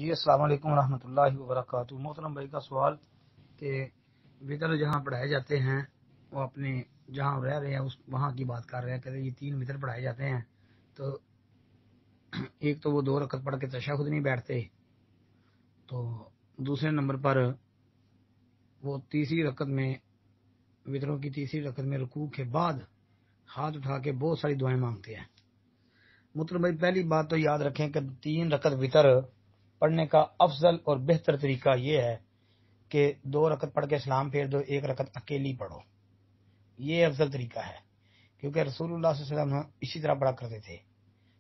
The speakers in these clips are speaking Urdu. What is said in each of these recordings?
جی السلام علیکم ورحمۃ اللہ وبرکاتہ۔ محترم بھائی کا سوال کہ وطر جہاں پڑھائے جاتے ہیں وہ اپنے جہاں رہ رہے ہیں وہاں کی بات کر رہے ہیں، کہتے ہیں یہ 3 وطر پڑھائے جاتے ہیں، تو ایک تو وہ 2 رکعت پڑھ کے تشہد نہیں بیٹھتے، تو دوسرے نمبر پر وہ تیسری رکعت میں وطروں کی تیسری رکعت میں رکوع کے بعد ہاتھ اٹھا کے بہت ساری دعائیں مانگتے ہیں۔ محترم بھائی پہلی بات تو یاد رکھیں کہ 3 رکعت وطر پڑھنے کا افضل اور بہتر طریقہ یہ ہے کہ 2 رکعت پڑھ کے سلام پھیر دو، 1 رکعت اکیلی پڑھو، یہ افضل طریقہ ہے، کیونکہ رسول اللہ صلی اللہ علیہ وسلم اسی طرح پڑھا کرتے تھے۔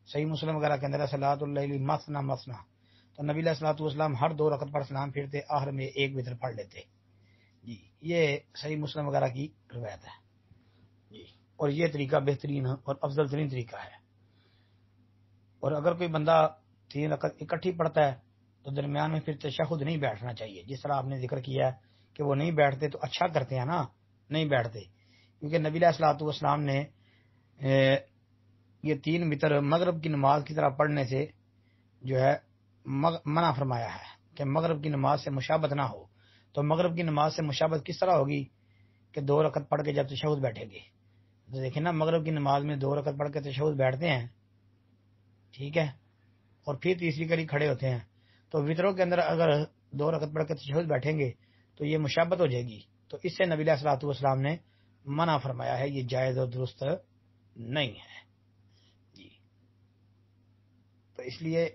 صحیح مسلم وغیرہ کے اندر صلاۃ اللیل مثنی مثنی، تو نبی علیہ الصلوۃ والسلام ہر 2 رکعت پر سلام پھیرتے، آخر میں 1 وتر پڑھ لیتے۔ جی یہ صحیح مسلم وغیرہ کی روایت ہے جی، اور یہ طریقہ بہترین اور افضل ترین طریقہ ہے۔ اور اگر کوئی بندہ 3 رکعت اکٹھی پڑھتا ہے تو درمیان میں پھر تشہد نہیں بیٹھنا چاہیے، جس طرح آپ نے ذکر کیا ہے کہ وہ نہیں بیٹھتے، تو اچھا کرتے ہیں نا، نہیں بیٹھتے، کیونکہ نبی علیہ الصلوۃ والسلام نے یہ 3 وتر مغرب کی نماز کی طرح پڑھنے سے جو ہے منع فرمایا ہے کہ مغرب کی نماز سے مشابہت نہ ہو۔ تو مغرب کی نماز سے مشابہت کس طرح ہوگی کہ 2 رکعت پڑھ کے جب تشہد بیٹھیں گے، تو دیکھیں نا مغرب کی نماز میں 2 رکعت پڑھ کے تشہد بیٹھتے ہیں، ٹھیک ہے، اور پھر تیسری کڑی کھڑے ہوتے ہیں، تو وطروں کے اندر اگر 2 رکعت پڑھ کے تشہد بیٹھیں گے تو یہ مشابہت ہو جائے گی، تو اس سے نبی علیہ الصلوۃ والسلام نے منع فرمایا ہے، یہ جائز اور درست نہیں ہے جی۔ تو اس لیے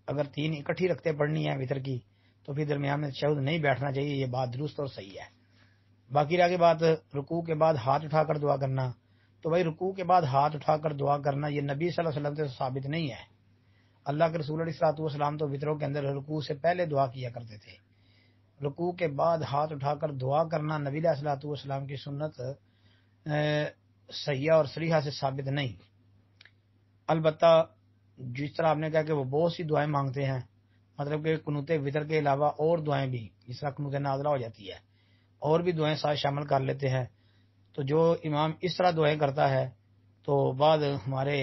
اگر 3 اکٹھی رکھتے پڑھنی ہے وطر کی تو پھر درمیان میں تشہد نہیں بیٹھنا چاہیے، یہ بات درست اور صحیح ہے۔ باقی رہ گئی بات رکوع کے بعد ہاتھ اٹھا کر دعا کرنا، تو بھائی رکوع کے بعد ہاتھ اٹھا کر دعا کرنا یہ نبی صلی اللہ علیہ وسلم سے ثابت نہیں ہے۔ اللہ کے رسول علیہ الصلوۃ والسلام تو وطروں کے اندر رکوع سے پہلے دعا کیا کرتے تھے، رکوع کے بعد ہاتھ اٹھا کر دعا کرنا نبی علیہ الصلوۃ والسلام کی سنت صحیحہ اور صریحہ سے ثابت نہیں۔ البتہ جس طرح آپ نے کہا کہ وہ بہت سی دعائیں مانگتے ہیں، مطلب کہ قنوت وطر کے علاوہ اور دعائیں بھی، جس طرح قنوت نازلہ ہو جاتی ہے، اور بھی دعائیں ساتھ شامل کر لیتے ہیں، تو جو امام اس طرح دعائیں کرتا ہے تو بعد ہمارے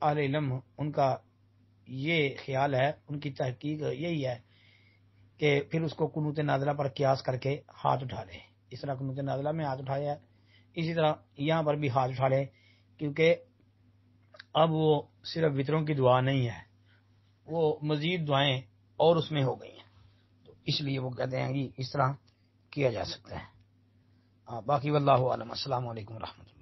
اہل علم ان کا یہ خیال ہے، ان کی تحقیق یہی ہے کہ پھر اس کو قنوت نازلہ پر قیاس کر کے ہاتھ اٹھا لے، اس طرح قنوت نازلہ میں ہاتھ اٹھایا ہے اسی طرح یہاں پر بھی ہاتھ اٹھا لے، کیونکہ اب وہ صرف وطروں کی دعا نہیں ہے، وہ مزید دعائیں اور اس میں ہو گئی ہیں، تو اس لیے وہ کہتے ہیں کہ اس طرح کیا جا سکتا ہے۔ باقی واللہ عالم۔ السلام علیکم ورحمۃ اللہ۔